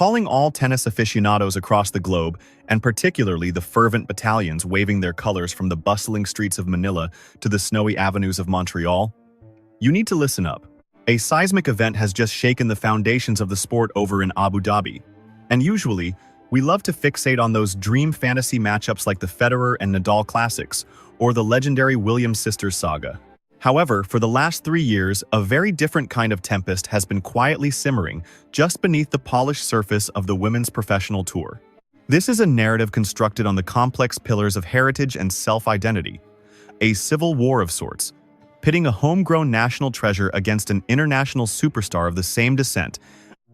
calling all tennis aficionados across the globe, and particularly the fervent battalions waving their colors from the bustling streets of Manila to the snowy avenues of Montreal. You need to listen up. A seismic event has just shaken the foundations of the sport over in Abu Dhabi. And usually, we love to fixate on those dream fantasy matchups like the Federer and Nadal Classics, or the legendary Williams sisters saga. However, for the last 3 years, a very different kind of tempest has been quietly simmering just beneath the polished surface of the women's professional tour. This is a narrative constructed on the complex pillars of heritage and self-identity, a civil war of sorts, pitting a homegrown national treasure against an international superstar of the same descent.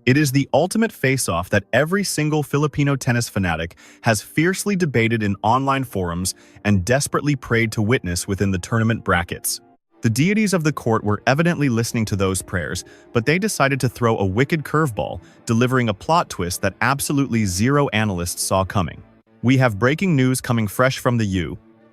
It is the ultimate face-off that every single Filipino tennis fanatic has fiercely debated in online forums and desperately prayed to witness within the tournament brackets. The deities of the court were evidently listening to those prayers, but they decided to throw a wicked curveball, delivering a plot twist that absolutely zero analysts saw coming. We have breaking news coming fresh from the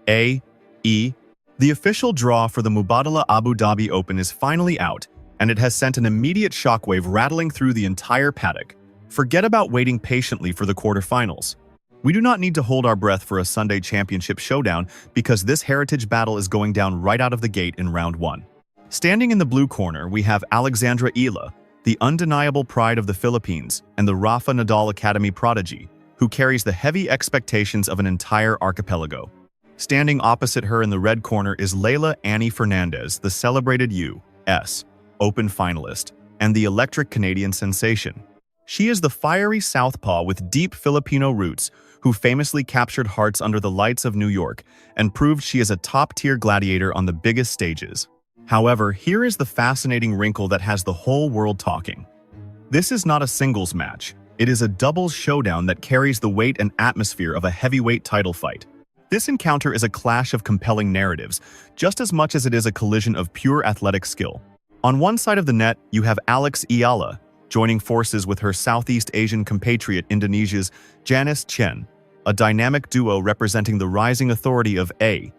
UAE. The official draw for the Mubadala Abu Dhabi Open is finally out, and it has sent an immediate shockwave rattling through the entire paddock. Forget about waiting patiently for the quarterfinals. We do not need to hold our breath for a Sunday championship showdown because this heritage battle is going down right out of the gate in round 1. Standing in the blue corner, we have Alexandra Eala, the undeniable pride of the Philippines, and the Rafa Nadal Academy prodigy, who carries the heavy expectations of an entire archipelago. Standing opposite her in the red corner is Leylah Fernandez, the celebrated U.S. Open finalist, and the electric Canadian sensation. She is the fiery southpaw with deep Filipino roots who famously captured hearts under the lights of New York and proved she is a top-tier gladiator on the biggest stages. However, here is the fascinating wrinkle that has the whole world talking. This is not a singles match. It is a doubles showdown that carries the weight and atmosphere of a heavyweight title fight. This encounter is a clash of compelling narratives, just as much as it is a collision of pure athletic skill. On one side of the net, you have Alexandra Eala, joining forces with her Southeast Asian compatriot Indonesia's Janice Tjen, a dynamic duo representing the rising authority of A.S.E.A.N.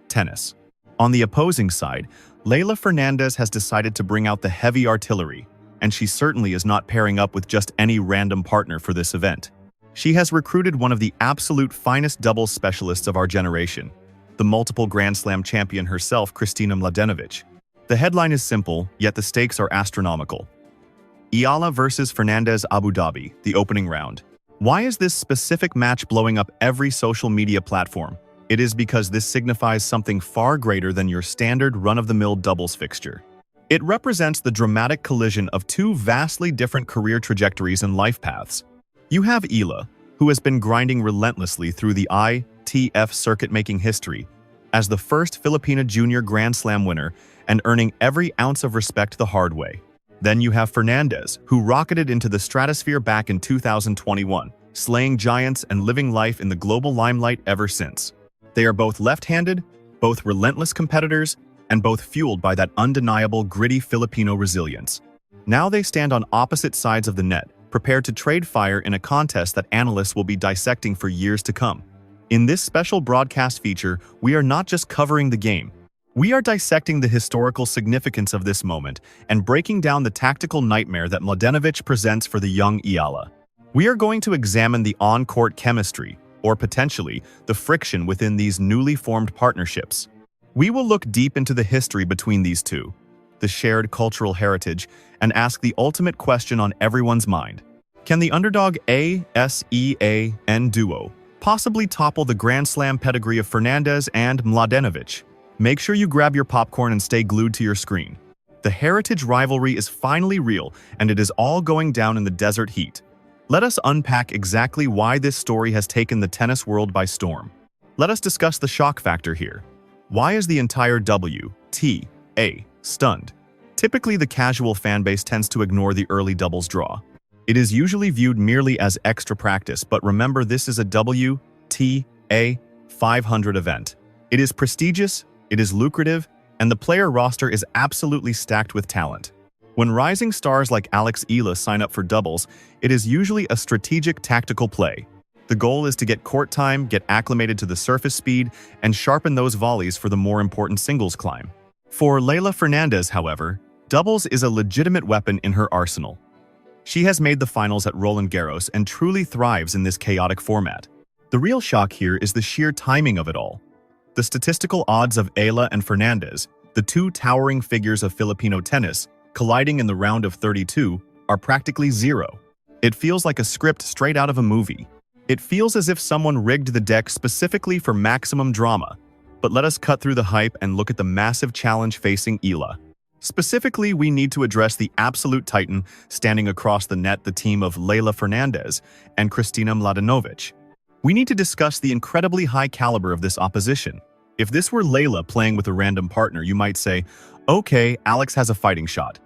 tennis. On the opposing side, Leylah Fernandez has decided to bring out the heavy artillery, and she certainly is not pairing up with just any random partner for this event. She has recruited one of the absolute finest doubles specialists of our generation, the multiple Grand Slam champion herself, Kristina Mladenovic. The headline is simple, yet the stakes are astronomical. Eala versus Fernandez Abu Dhabi, the opening round. Why is this specific match blowing up every social media platform? It is because this signifies something far greater than your standard run-of-the-mill doubles fixture. It represents the dramatic collision of two vastly different career trajectories and life paths. You have Eala, who has been grinding relentlessly through the ITF circuit-making history as the first Filipina junior Grand Slam winner and earning every ounce of respect the hard way. Then you have Fernandez, who rocketed into the stratosphere back in 2021, slaying giants and living life in the global limelight ever since. They are both left-handed, both relentless competitors, and both fueled by that undeniable gritty Filipino resilience. Now they stand on opposite sides of the net, prepared to trade fire in a contest that analysts will be dissecting for years to come. In this special broadcast feature, we are not just covering the game. We are dissecting the historical significance of this moment and breaking down the tactical nightmare that Mladenovic presents for the young Eala. We are going to examine the on-court chemistry, or potentially the friction within these newly formed partnerships. We will look deep into the history between these two, the shared cultural heritage, and ask the ultimate question on everyone's mind. Can the underdog ASEAN duo possibly topple the Grand Slam pedigree of Fernandez and Mladenovic? Make sure you grab your popcorn and stay glued to your screen. The heritage rivalry is finally real, and it is all going down in the desert heat. Let us unpack exactly why this story has taken the tennis world by storm. Let us discuss the shock factor here. Why is the entire WTA stunned? Typically, the casual fanbase tends to ignore the early doubles draw. It is usually viewed merely as extra practice, but remember, this is a WTA 500 event. It is prestigious, it is lucrative, and the player roster is absolutely stacked with talent. When rising stars like Alexandra Eala sign up for doubles, it is usually a strategic tactical play. The goal is to get court time, get acclimated to the surface speed, and sharpen those volleys for the more important singles climb. For Leylah Fernandez, however, doubles is a legitimate weapon in her arsenal. She has made the finals at Roland Garros and truly thrives in this chaotic format. The real shock here is the sheer timing of it all. The statistical odds of Eala and Fernandez, the two towering figures of Filipino tennis, colliding in the round of 32, are practically zero. It feels like a script straight out of a movie. It feels as if someone rigged the deck specifically for maximum drama. But let us cut through the hype and look at the massive challenge facing Eala. Specifically, we need to address the absolute titan standing across the net, the team of Leylah Fernandez and Kristina Mladenovic. We need to discuss the incredibly high caliber of this opposition. If this were Leylah playing with a random partner, you might say, okay, Alex has a fighting shot.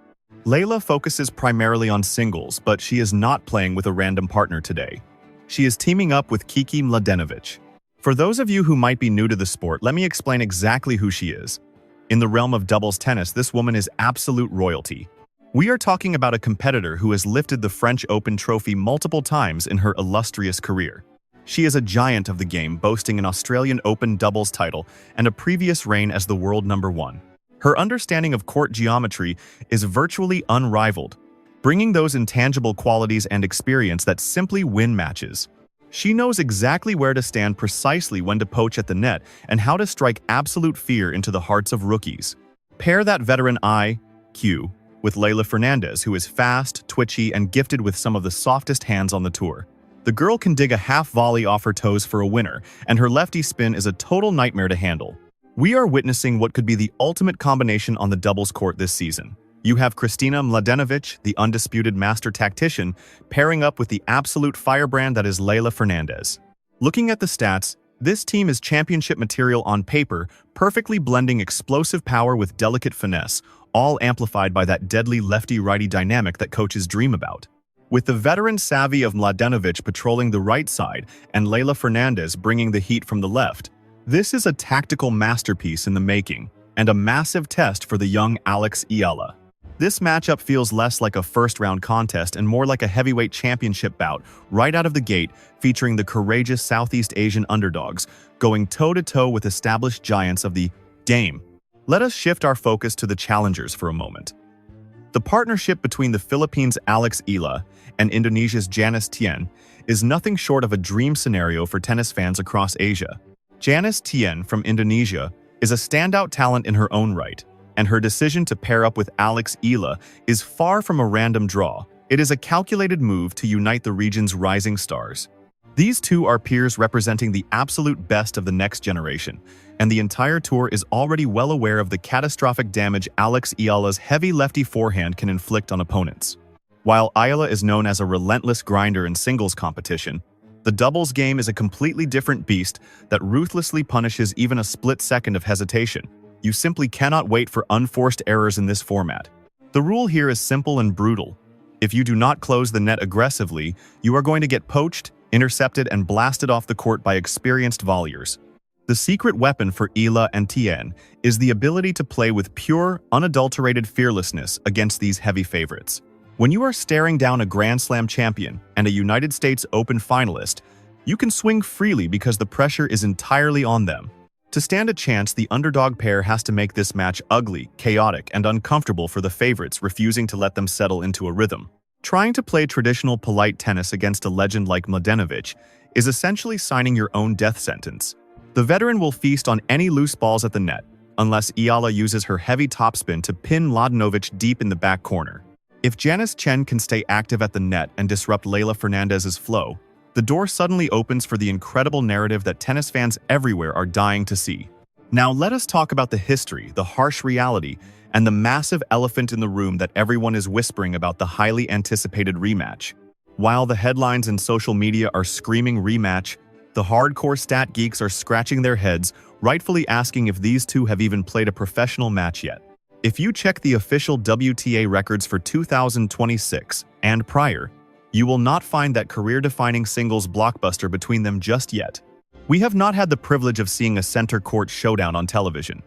Leylah focuses primarily on singles, but she is not playing with a random partner today. She is teaming up with Kristina Mladenovic. For those of you who might be new to the sport, let me explain exactly who she is. In the realm of doubles tennis, this woman is absolute royalty. We are talking about a competitor who has lifted the French Open trophy multiple times in her illustrious career. She is a giant of the game, boasting an Australian Open doubles title and a previous reign as the world #1. Her understanding of court geometry is virtually unrivaled, bringing those intangible qualities and experience that simply win matches. She knows exactly where to stand, precisely when to poach at the net, and how to strike absolute fear into the hearts of rookies. Pair that veteran IQ with Leylah Fernandez, who is fast, twitchy, and gifted with some of the softest hands on the tour. The girl can dig a half volley off her toes for a winner, and her lefty spin is a total nightmare to handle. We are witnessing what could be the ultimate combination on the doubles court this season. You have Kristina Mladenovic, the undisputed master tactician, pairing up with the absolute firebrand that is Leylah Fernandez. Looking at the stats, this team is championship material on paper, perfectly blending explosive power with delicate finesse, all amplified by that deadly lefty-righty dynamic that coaches dream about. With the veteran savvy of Mladenovic patrolling the right side and Leylah Fernandez bringing the heat from the left, this is a tactical masterpiece in the making, and a massive test for the young Eala. This matchup feels less like a first-round contest and more like a heavyweight championship bout right out of the gate, featuring the courageous Southeast Asian underdogs going toe-to-toe with established giants of the game. Let us shift our focus to the challengers for a moment. The partnership between the Philippines' Eala and Indonesia's Janice Tjen is nothing short of a dream scenario for tennis fans across Asia. Janice Tjen from Indonesia is a standout talent in her own right, and her decision to pair up with Eala is far from a random draw. It is a calculated move to unite the region's rising stars. These two are peers representing the absolute best of the next generation, and the entire tour is already well aware of the catastrophic damage Eala's heavy lefty forehand can inflict on opponents. While Eala is known as a relentless grinder in singles competition, the doubles game is a completely different beast that ruthlessly punishes even a split second of hesitation. You simply cannot wait for unforced errors in this format. The rule here is simple and brutal. If you do not close the net aggressively, you are going to get poached, intercepted, and blasted off the court by experienced volleyers. The secret weapon for Eala and Tjen is the ability to play with pure, unadulterated fearlessness against these heavy favorites. When you are staring down a Grand Slam champion and a United States Open finalist, you can swing freely because the pressure is entirely on them. To stand a chance, the underdog pair has to make this match ugly, chaotic, and uncomfortable for the favorites, refusing to let them settle into a rhythm. Trying to play traditional polite tennis against a legend like Mladenovic is essentially signing your own death sentence. The veteran will feast on any loose balls at the net, unless Eala uses her heavy topspin to pin Mladenovic deep in the back corner. If Janice Tjen can stay active at the net and disrupt Leylah Fernandez's flow, the door suddenly opens for the incredible narrative that tennis fans everywhere are dying to see. Now let us talk about the history, the harsh reality, and the massive elephant in the room that everyone is whispering about: the highly anticipated rematch. While the headlines and social media are screaming rematch, the hardcore stat geeks are scratching their heads, rightfully asking if these two have even played a professional match yet. If you check the official WTA records for 2026 and prior, you will not find that career-defining singles blockbuster between them just yet. We have not had the privilege of seeing a center court showdown on television.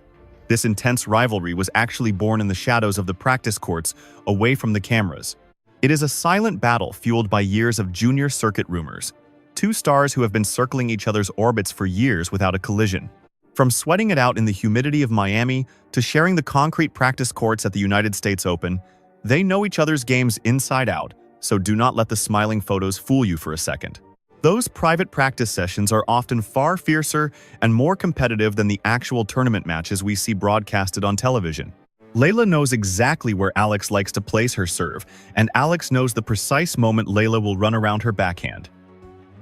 This intense rivalry was actually born in the shadows of the practice courts, away from the cameras. It is a silent battle fueled by years of junior circuit rumors. Two stars who have been circling each other's orbits for years without a collision. From sweating it out in the humidity of Miami to sharing the concrete practice courts at the United States Open, they know each other's games inside out, so do not let the smiling photos fool you for a second. Those private practice sessions are often far fiercer and more competitive than the actual tournament matches we see broadcasted on television. Leylah knows exactly where Alex likes to place her serve, and Alex knows the precise moment Leylah will run around her backhand.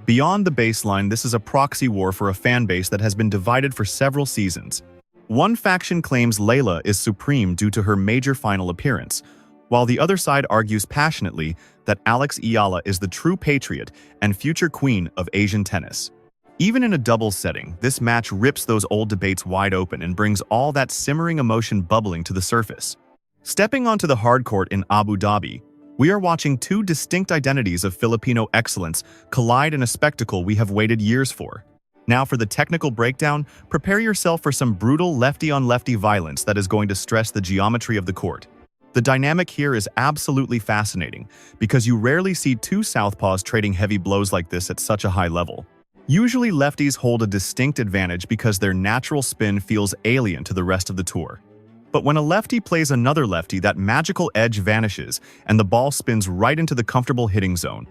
Beyond the baseline, this is a proxy war for a fan base that has been divided for several seasons. One faction claims Leylah is supreme due to her major final appearance, while the other side argues passionately that Eala is the true patriot and future queen of Asian tennis. Even in a doubles setting, this match rips those old debates wide open and brings all that simmering emotion bubbling to the surface. Stepping onto the hard court in Abu Dhabi, we are watching two distinct identities of Filipino excellence collide in a spectacle we have waited years for. Now for the technical breakdown, prepare yourself for some brutal lefty-on-lefty violence that is going to stress the geometry of the court. The dynamic here is absolutely fascinating because you rarely see two southpaws trading heavy blows like this at such a high level. Usually lefties hold a distinct advantage because their natural spin feels alien to the rest of the tour. But when a lefty plays another lefty, that magical edge vanishes and the ball spins right into the comfortable hitting zone.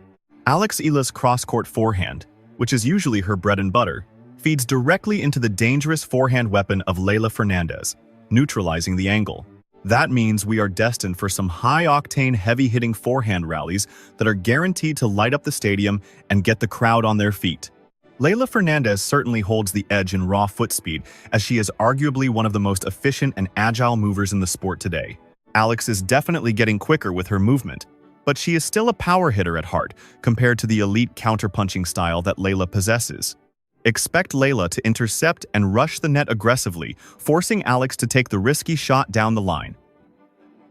Eala's cross-court forehand, which is usually her bread and butter, feeds directly into the dangerous forehand weapon of Leylah Fernandez, neutralizing the angle. That means we are destined for some high-octane, heavy-hitting forehand rallies that are guaranteed to light up the stadium and get the crowd on their feet. Leylah Fernandez certainly holds the edge in raw foot speed, as she is arguably one of the most efficient and agile movers in the sport today. Alex is definitely getting quicker with her movement, but she is still a power hitter at heart compared to the elite counterpunching style that Leylah possesses. Expect Leylah to intercept and rush the net aggressively, forcing Alex to take the risky shot down the line.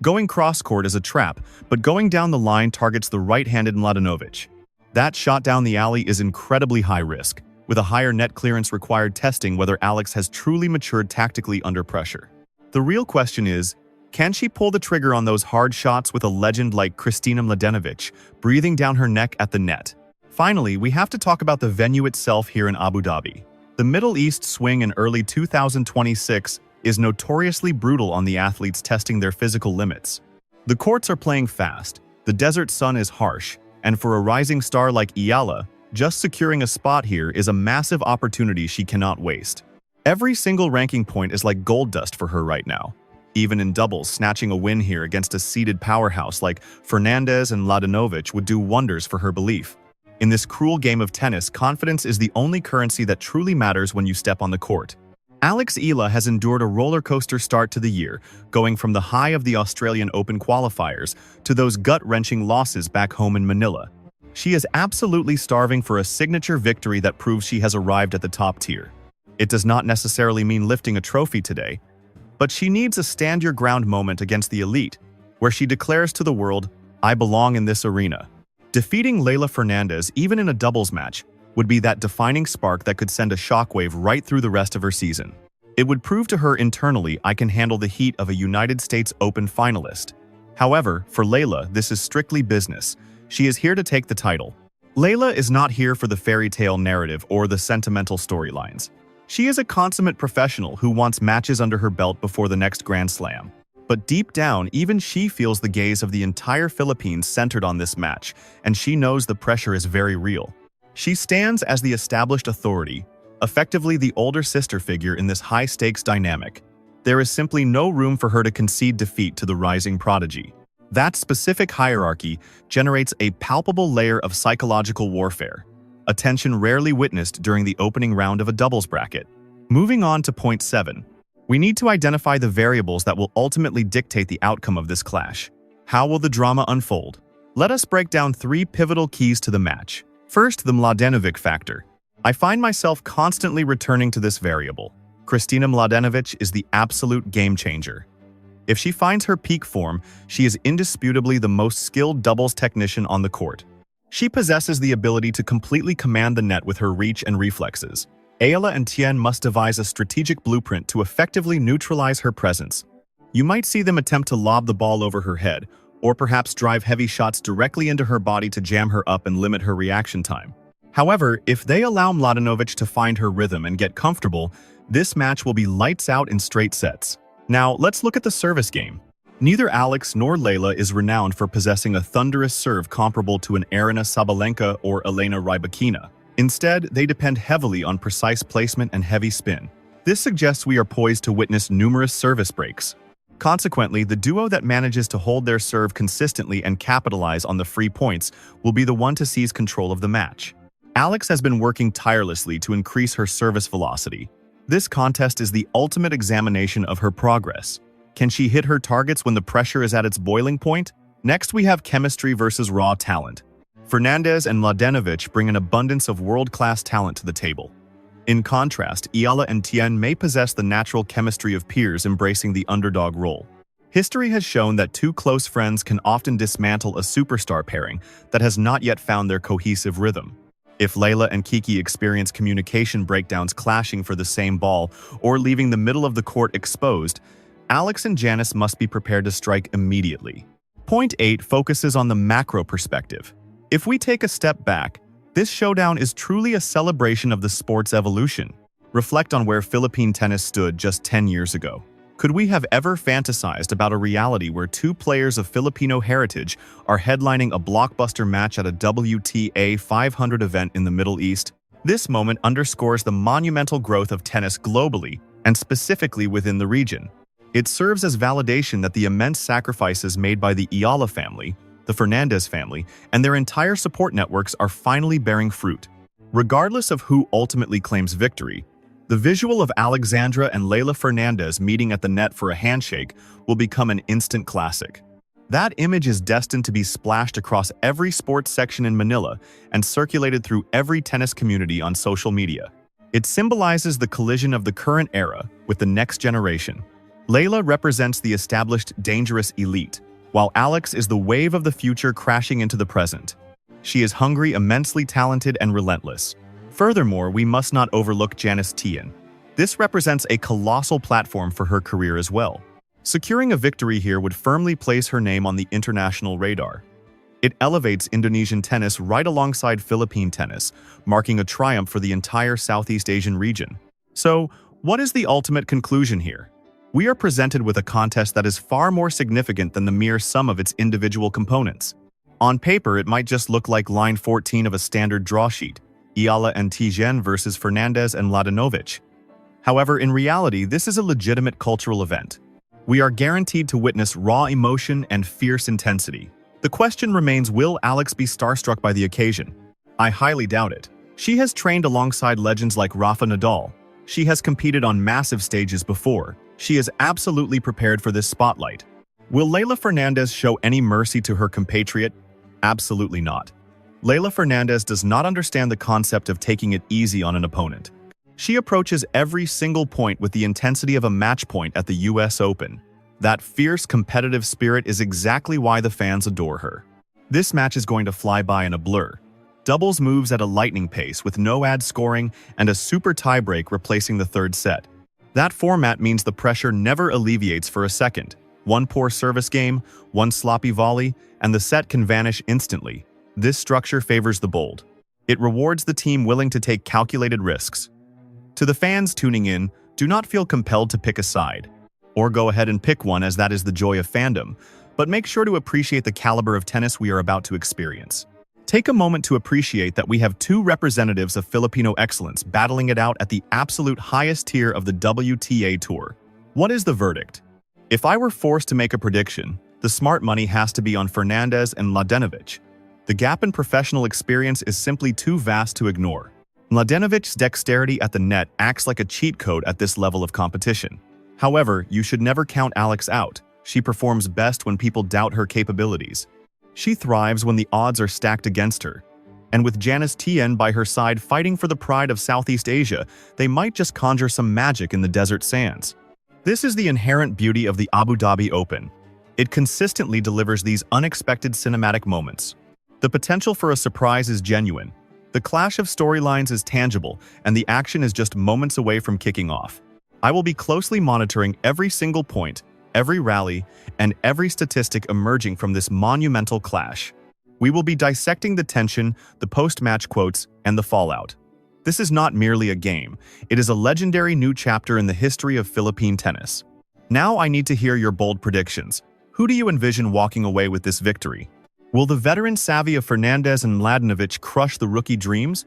Going cross-court is a trap, but going down the line targets the right-handed Mladenovic. That shot down the alley is incredibly high risk, with a higher net clearance required testing whether Alex has truly matured tactically under pressure. The real question is, can she pull the trigger on those hard shots with a legend like Kristina Mladenovic, breathing down her neck at the net? Finally, we have to talk about the venue itself here in Abu Dhabi. The Middle East swing in early 2026 is notoriously brutal on the athletes testing their physical limits. The courts are playing fast, the desert sun is harsh, and for a rising star like Eala, just securing a spot here is a massive opportunity she cannot waste. Every single ranking point is like gold dust for her right now. Even in doubles, snatching a win here against a seeded powerhouse like Fernandez and Mladenovic would do wonders for her belief. In this cruel game of tennis, confidence is the only currency that truly matters when you step on the court. Eala has endured a roller coaster start to the year, going from the high of the Australian Open qualifiers to those gut-wrenching losses back home in Manila. She is absolutely starving for a signature victory that proves she has arrived at the top tier. It does not necessarily mean lifting a trophy today, but she needs a stand-your-ground moment against the elite, where she declares to the world, "I belong in this arena." Defeating Leylah Fernandez, even in a doubles match, would be that defining spark that could send a shockwave right through the rest of her season. It would prove to her internally, I can handle the heat of a United States Open finalist. However, for Leylah, this is strictly business. She is here to take the title. Leylah is not here for the fairy tale narrative or the sentimental storylines. She is a consummate professional who wants matches under her belt before the next Grand Slam. But deep down, even she feels the gaze of the entire Philippines centered on this match, and she knows the pressure is very real. She stands as the established authority, effectively the older sister figure in this high-stakes dynamic. There is simply no room for her to concede defeat to the rising prodigy. That specific hierarchy generates a palpable layer of psychological warfare, a tension rarely witnessed during the opening round of a doubles bracket. Moving on to point 7. We need to identify the variables that will ultimately dictate the outcome of this clash. How will the drama unfold? Let us break down 3 pivotal keys to the match. First, the Mladenovic factor. I find myself constantly returning to this variable. Kristina Mladenovic is the absolute game changer. If she finds her peak form, she is indisputably the most skilled doubles technician on the court. She possesses the ability to completely command the net with her reach and reflexes. Eala and Tjen must devise a strategic blueprint to effectively neutralize her presence. You might see them attempt to lob the ball over her head, or perhaps drive heavy shots directly into her body to jam her up and limit her reaction time. However, if they allow Mladenovic to find her rhythm and get comfortable, this match will be lights out in straight sets. Now, let's look at the service game. Neither Alex nor Leylah is renowned for possessing a thunderous serve comparable to an Aryna Sabalenka or Elena Rybakina. Instead, they depend heavily on precise placement and heavy spin. This suggests we are poised to witness numerous service breaks. Consequently, the duo that manages to hold their serve consistently and capitalize on the free points will be the one to seize control of the match. Alex has been working tirelessly to increase her service velocity. This contest is the ultimate examination of her progress. Can she hit her targets when the pressure is at its boiling point? Next, we have chemistry versus raw talent. Fernandez and Mladenovic bring an abundance of world-class talent to the table. In contrast, Eala and Tjen may possess the natural chemistry of peers embracing the underdog role. History has shown that two close friends can often dismantle a superstar pairing that has not yet found their cohesive rhythm. If Leylah and Kiki experience communication breakdowns clashing for the same ball or leaving the middle of the court exposed, Alex and Janice must be prepared to strike immediately. Point 8 focuses on the macro perspective. If we take a step back, this showdown is truly a celebration of the sport's evolution. Reflect on where Philippine tennis stood just 10 years ago. Could we have ever fantasized about a reality where two players of Filipino heritage are headlining a blockbuster match at a WTA 500 event in the Middle East? This moment underscores the monumental growth of tennis globally and specifically within the region. It serves as validation that the immense sacrifices made by the Eala family, the Fernandez family, and their entire support networks are finally bearing fruit. Regardless of who ultimately claims victory, the visual of Alexandra and Leylah Fernandez meeting at the net for a handshake will become an instant classic. That image is destined to be splashed across every sports section in Manila and circulated through every tennis community on social media. It symbolizes the collision of the current era with the next generation. Leylah represents the established dangerous elite, while Alex is the wave of the future crashing into the present. She is hungry, immensely talented, and relentless. Furthermore, we must not overlook Janice Tjen. This represents a colossal platform for her career as well. Securing a victory here would firmly place her name on the international radar. It elevates Indonesian tennis right alongside Philippine tennis, marking a triumph for the entire Southeast Asian region. So, what is the ultimate conclusion here? We are presented with a contest that is far more significant than the mere sum of its individual components. On paper, it might just look like line 14 of a standard draw sheet, Eala and Tjen versus Fernandez and Mladenovic. However, in reality, this is a legitimate cultural event. We are guaranteed to witness raw emotion and fierce intensity. The question remains, will Alex be starstruck by the occasion? I highly doubt it. She has trained alongside legends like Rafa Nadal. She has competed on massive stages before. She is absolutely prepared for this spotlight. Will Leylah Fernandez show any mercy to her compatriot? Absolutely not. Leylah Fernandez does not understand the concept of taking it easy on an opponent. She approaches every single point with the intensity of a match point at the US Open. That fierce competitive spirit is exactly why the fans adore her. This match is going to fly by in a blur. Doubles moves at a lightning pace with no ad scoring and a super tiebreak replacing the third set. That format means the pressure never alleviates for a second. One poor service game, one sloppy volley, and the set can vanish instantly. This structure favors the bold. It rewards the team willing to take calculated risks. To the fans tuning in, do not feel compelled to pick a side. Or go ahead and pick one, as that is the joy of fandom, but make sure to appreciate the caliber of tennis we are about to experience. Take a moment to appreciate that we have two representatives of Filipino excellence battling it out at the absolute highest tier of the WTA Tour. What is the verdict? If I were forced to make a prediction, the smart money has to be on Fernandez and Mladenovic. The gap in professional experience is simply too vast to ignore. Mladenovic's dexterity at the net acts like a cheat code at this level of competition. However, you should never count Alex out. She performs best when people doubt her capabilities. She thrives when the odds are stacked against her. And with Janice Tjen by her side fighting for the pride of Southeast Asia, they might just conjure some magic in the desert sands. This is the inherent beauty of the Abu Dhabi Open. It consistently delivers these unexpected cinematic moments. The potential for a surprise is genuine. The clash of storylines is tangible, and the action is just moments away from kicking off. I will be closely monitoring every single point, every rally, and every statistic emerging from this monumental clash. We will be dissecting the tension, the post-match quotes, and the fallout. This is not merely a game. It is a legendary new chapter in the history of Philippine tennis. Now I need to hear your bold predictions. Who do you envision walking away with this victory? Will the veteran savvy of Fernandez and Mladenovic crush the rookie dreams?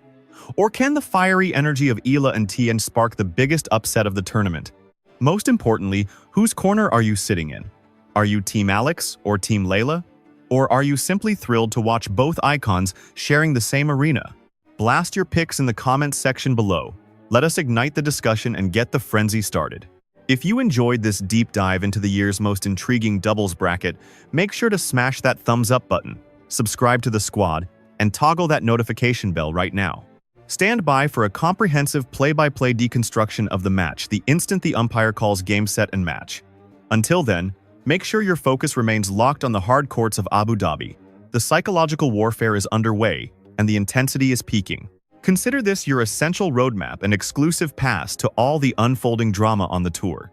Or can the fiery energy of Eala and Tjen spark the biggest upset of the tournament? Most importantly, whose corner are you sitting in? Are you Team Alex or Team Leylah? Or are you simply thrilled to watch both icons sharing the same arena? Blast your picks in the comments section below. Let us ignite the discussion and get the frenzy started. If you enjoyed this deep dive into the year's most intriguing doubles bracket, make sure to smash that thumbs up button, subscribe to the squad, and toggle that notification bell right now. Stand by for a comprehensive play-by-play deconstruction of the match the instant the umpire calls game, set, and match. Until then, make sure your focus remains locked on the hard courts of Abu Dhabi. The psychological warfare is underway, and the intensity is peaking. Consider this your essential roadmap and exclusive pass to all the unfolding drama on the tour.